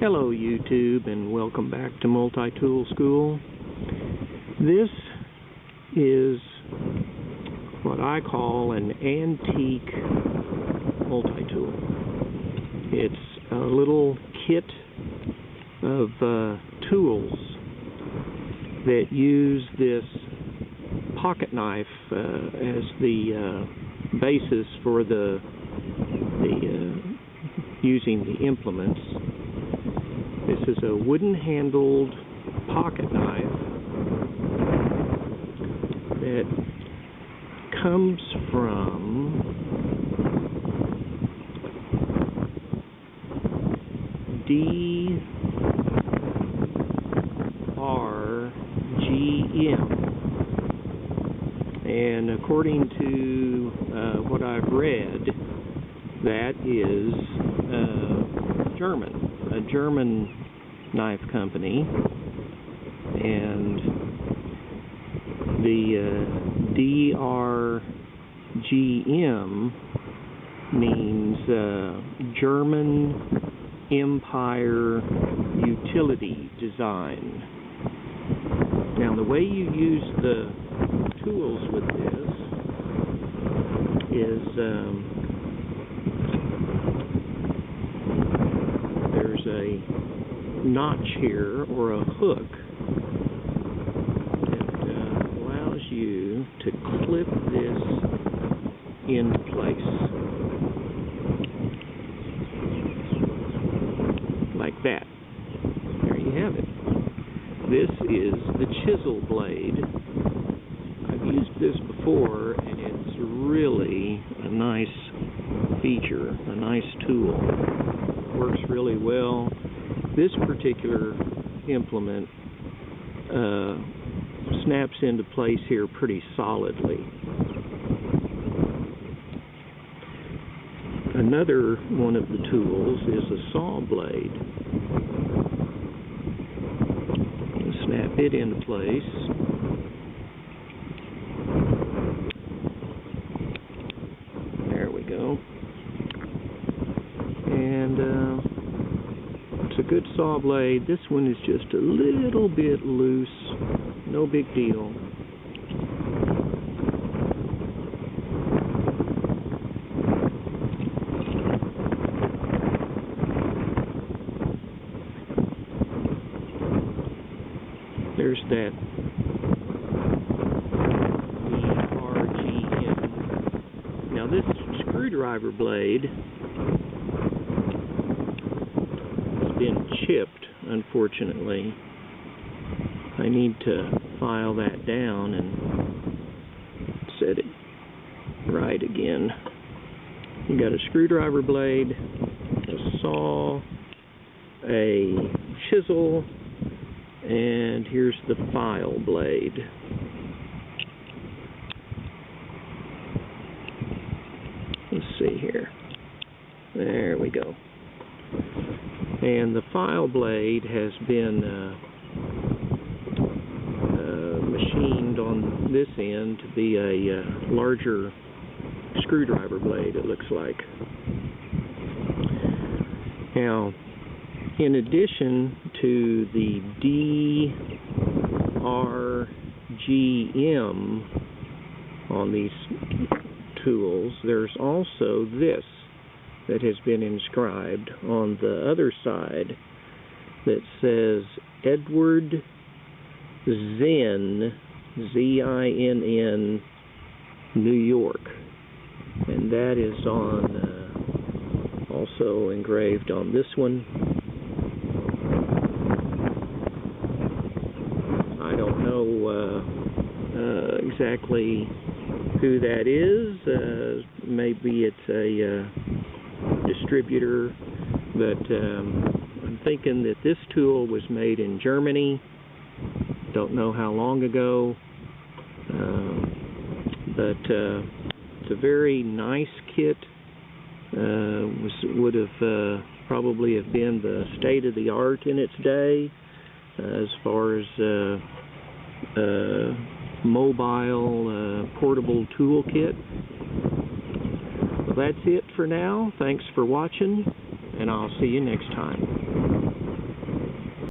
Hello YouTube, and welcome back to Multitool School. This is what I call an antique multi-tool. It's a little kit of tools that use this pocket knife as the basis for using the implements. This is a wooden-handled pocket knife that comes from D.R.G.M. And according to what I've read, that is German. A German knife company, and the D.R.G.M. means German Empire Utility Design. Now, the way you use the tools with this is there's a notch here, or a hook, that allows you to clip this in place like that. There you have it. This is the chisel blade. I've used this before, and it's really a nice feature, a nice tool. Works really well. This particular implement snaps into place here pretty solidly. Another one of the tools is a saw blade. Snap it into place. There we go. And it's a good saw blade. This one is just a little bit loose. No big deal. There's that D.R.G.M. Now this screwdriver blade been chipped, unfortunately. I need to file that down and set it right again. You got a screwdriver blade, a saw, a chisel, and here's the file blade. Let's see here. There we go. And the file blade has been machined on this end to be a larger screwdriver blade, it looks like. Now, in addition to the D.R.G.M. on these tools, there's also this that has been inscribed on the other side that says Edward Zinn, Z-I-N-N, New York. And that is on also engraved on this one. I don't know exactly who that is. Maybe it's a distributor, but I'm thinking that this tool was made in Germany. Don't know how long ago, but it's a very nice kit. Would have probably have been the state of the art in its day as far as mobile portable tool kit. Well, that's it for now. Thanks for watching, and I'll see you next time.